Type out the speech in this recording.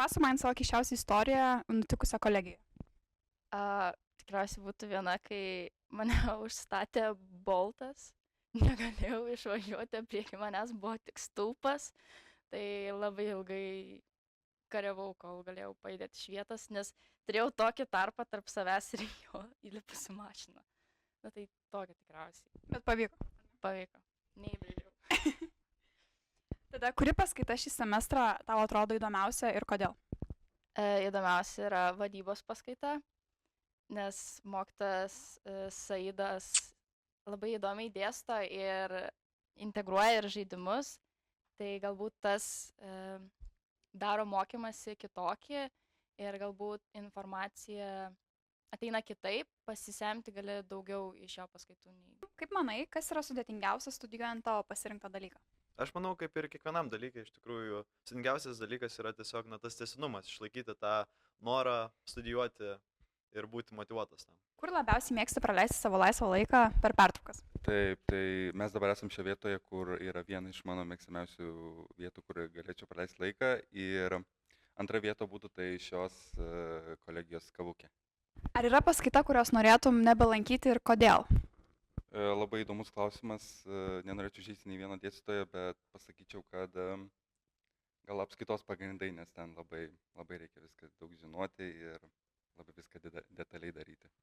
Papasakok man savo keisčiausią istoriją nutikusią kolegijoje. Tikriausiai būtų viena, kai mane užstatė boltas, negalėjau išvažiuoti, prieki manęs buvo tik stulpas, tai labai ilgai kariavau, kol galėjau pajudėti iš vietos, nes turėjau tokį tarpą tarp savęs ir jo įlipus į mašiną. Na tai tokia tikriausiai Bet pavyko. pavyko. Neįbrėžiau. Tada, kuri paskaita šį semestrą tau atrodo įdomiausia ir kodėl? Įdomiausia yra vadybos paskaita, nes mokytojas Saidas labai įdomiai dėsto ir integruoja ir žaidimus, tai galbūt tas daro mokymasi kitokį ir galbūt informacija ateina kitaip, pasisemti gali daugiau iš jo paskaitų. Kaip manai, kas yra sudėtingiausia studijuojant tavo pasirinktą dalyką? Aš manau, kaip ir kiekvienam dalykui, iš tikrųjų, sudėtingiausias dalykas yra tiesiog tas tęstinumas, išlaikyti tą norą studijuoti ir būti motyvuotas tam. Kur labiausiai mėgsti praleisti savo laisvą laiką per pertraukas? Taip, tai mes dabar esam šioje vietoje, kur yra viena iš mano mėgstamiausių vietų, kur galėčiau praleisti laiką. Ir antra vieta būtų tai šios kolegijos kavukė. Ar yra paskaita, kurios norėtum nebelankyti ir kodėl? Labai įdomus klausimas, nenorėčiau žaisti nei vieno dėstytojo, bet pasakyčiau, kad gal apskaitos pagrindai, nes ten labai reikia viską daug žinoti ir labai viską detaliai daryti.